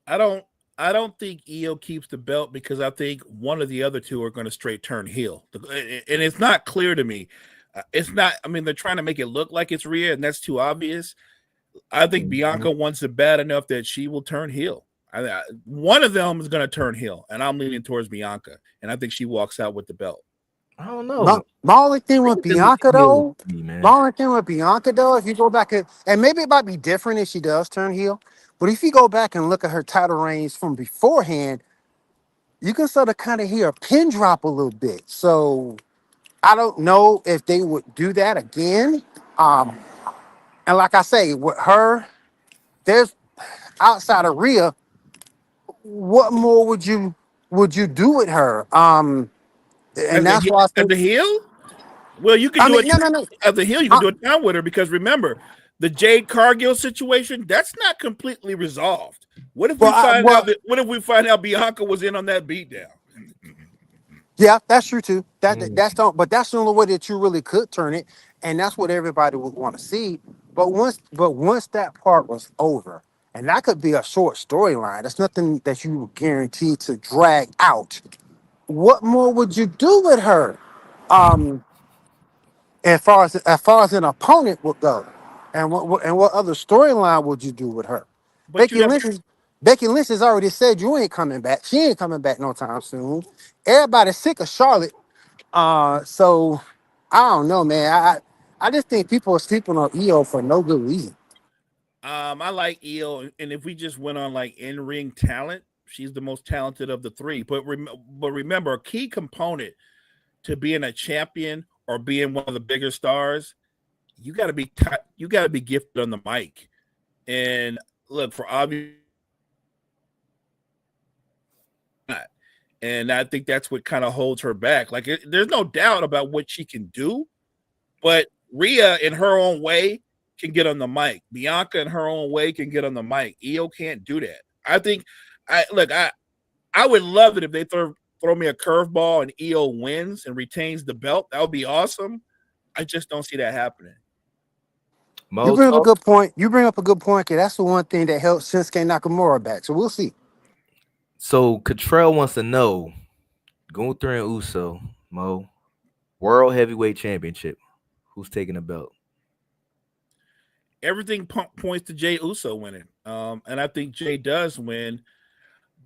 I don't think Io keeps the belt because I think one of the other two are going to straight turn heel, and it's not clear to me. It's not. I mean, they're trying to make it look like it's Rhea, and that's too obvious. I think Bianca wants it bad enough that she will turn heel. One of them is going to turn heel, and I'm leaning towards Bianca, and I think she walks out with the belt. I don't know. My only thing with Bianca though, if you go back and maybe it might be different if she does turn heel, but if you go back and look at her title reigns from beforehand, you can sort of kind of hear a pin drop a little bit. So I don't know if they would do that again. And like I say, with her, there's outside of Rhea, what more would you do with her? And that's why I think the heel. Well, you can do it at the heel. You can do it down with her because remember the Jade Cargill situation. That's not completely resolved. What if we find out Bianca was in on that beatdown? Yeah, that's true too. But that's the only way that you really could turn it, and that's what everybody would want to see. But once that part was over, and that could be a short storyline. That's nothing that you were guaranteed to drag out. What more would you do with her? As far as an opponent would go, and what other storyline would you do with her? But Becky Lynch has already said you ain't coming back. She ain't coming back no time soon. Everybody's sick of Charlotte. So I don't know, man. I just think people are sleeping on Io for no good reason. I like Io, and if we just went on like in-ring talent, she's the most talented of the three. But remember, a key component to being a champion or being one of the bigger stars, you got to be gifted on the mic. And look, for obvious, and I think that's what kind of holds her back. Like, there's no doubt about what she can do, but Rhea, in her own way, can get on the mic. Bianca, in her own way, can get on the mic. Io can't do that. I think. I would love it if they throw me a curveball and Io wins and retains the belt. That would be awesome. I just don't see that happening. You bring up a good point. Because that's the one thing that helps Shinsuke Nakamura back. So we'll see. So Cottrell wants to know, Gunther and Uso, Mo, World Heavyweight Championship. Who's taking the belt? Everything points to Jey Uso winning. And I think Jey does win,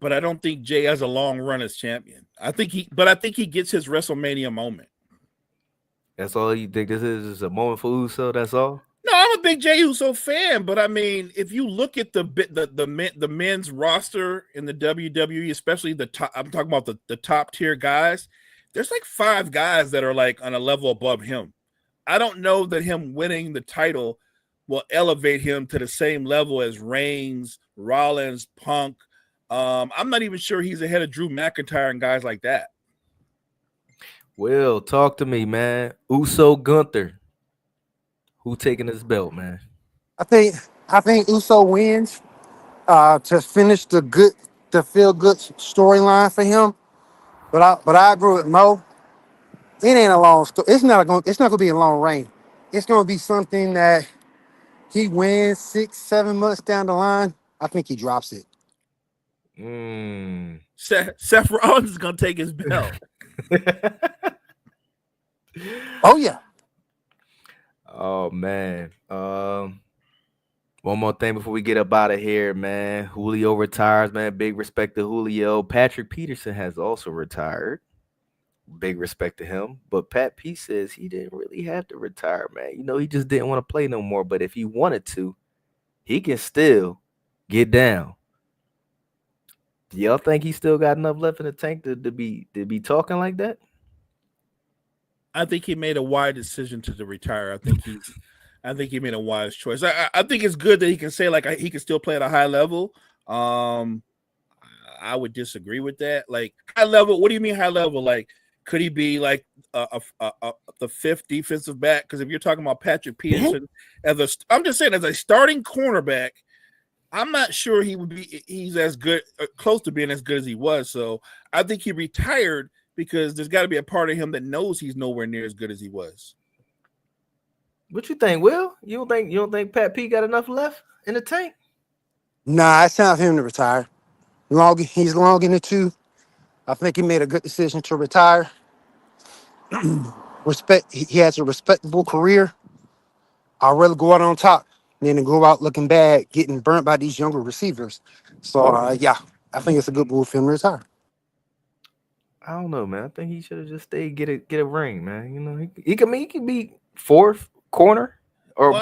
but I don't think Jey has a long run as champion. I think he gets his WrestleMania moment. That's all you think this is a moment for Uso? That's all? No, I'm a big Jey Uso fan, but I mean, if you look at the men's roster in the WWE, especially the top, I'm talking about the top tier guys. There's like 5 guys that are like on a level above him. I don't know that him winning the title will elevate him to the same level as Reigns, Rollins, Punk. I'm not even sure he's ahead of Drew McIntyre and guys like that. Will, talk to me, man. Uso Gunther. Who taking this belt, man? I think Uso wins to finish the feel good storyline for him. But I agree with Mo. It ain't a long story. It's not gonna be a long reign. It's gonna be something that he wins 6-7 months down the line. I think he drops it. Seth Rollins is gonna take his belt. Oh yeah. Oh man. One more thing before we get up out of here, man. Julio retires, man. Big respect to Julio. Patrick Peterson has also retired. Big respect to him. But Pat P says he didn't really have to retire, man. You know, he just didn't want to play no more. But if he wanted to, he can still get down. Do y'all think he still got enough left in the tank to be talking like that? I think he made a wise decision to retire. I think he made a wise choice. I think it's good that he can say like he can still play at a high level. I would disagree with that. Like high level, what do you mean high level? Like could he be like the 5th defensive back? Because if you're talking about Patrick Peterson I'm just saying as a starting cornerback, I'm not sure he's as good, close to being as good as he was. So I think he retired because there's got to be a part of him that knows he's nowhere near as good as he was. What you think, Will? You don't think Pat P got enough left in the tank? Nah, it's time for him to retire. He's long in the tooth. I think he made a good decision to retire. He has a respectable career. I'd rather go out on top than to go out looking bad, getting burnt by these younger receivers. So yeah, I think it's a good move for him to retire. I don't know, man. I think he should have just stayed, get a ring, man. You know, he can be 4th corner or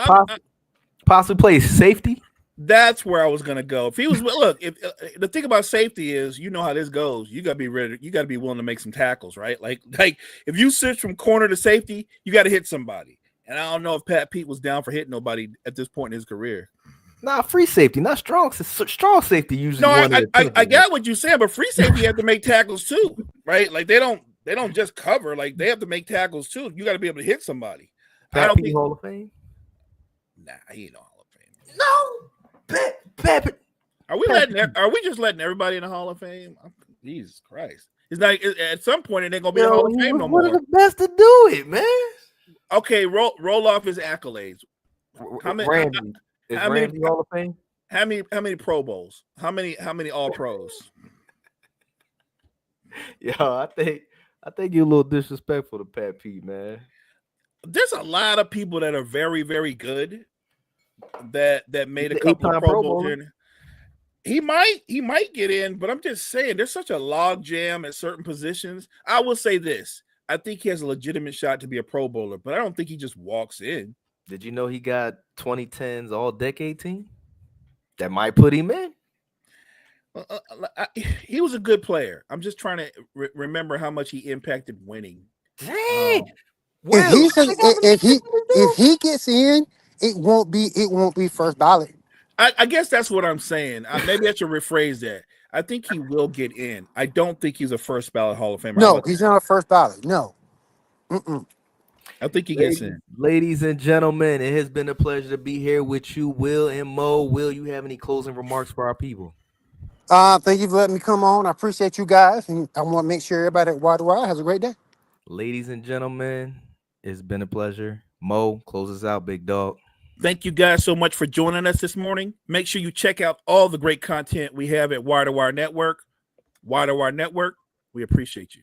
possibly play safety. That's where I was gonna go. If he was if the thing about safety is, you know how this goes. You gotta be ready. You gotta be willing to make some tackles, right? Like if you switch from corner to safety, you got to hit somebody. And I don't know if Pat Pete was down for hitting nobody at this point in his career. Nah, free safety, not strong. Strong safety usually. No, I get what you're saying, but free safety have to make tackles too, right? Like they don't just cover. Like they have to make tackles too. You got to be able to hit somebody. Pat Pete Hall of Fame? Nah, he ain't no Hall of Fame. No. Pat. Are we just letting everybody in the Hall of Fame? Jesus Christ! It's like at some point it ain't gonna be a Hall of Fame no more. One of the best to do it, man. Okay, roll off his accolades. How many Hall of Fame? How many Pro Bowls? How many All Pros? Yo, I think you're a little disrespectful to Pat Pete, man. There's a lot of people that are very, very good that made a couple of Pro Bowls. He might get in, but I'm just saying there's such a log jam at certain positions. I will say this. I think he has a legitimate shot to be a Pro Bowler, but I don't think he just walks in. Did you know he got 2010's all-decade team? That might put him in. He was a good player. I'm just trying to remember how much he impacted winning. Dang. If he gets in, it won't be first ballot. I guess that's what I'm saying. Maybe I should rephrase that. I think he will get in. I don't think he's a first ballot Hall of Famer. No, he's not a first ballot. No. I think he gets in. Ladies and gentlemen, it has been a pleasure to be here with you, Will and Mo. Will, you have any closing remarks for our people? Thank you for letting me come on. I appreciate you guys, and I want to make sure everybody at Wide Wide has a great day. Ladies and gentlemen, it's been a pleasure. Mo, close us out, big dog. Thank you guys so much for joining us this morning. Make sure you check out all the great content we have at Wire to Wire Network. Wire to Wire Network, we appreciate you.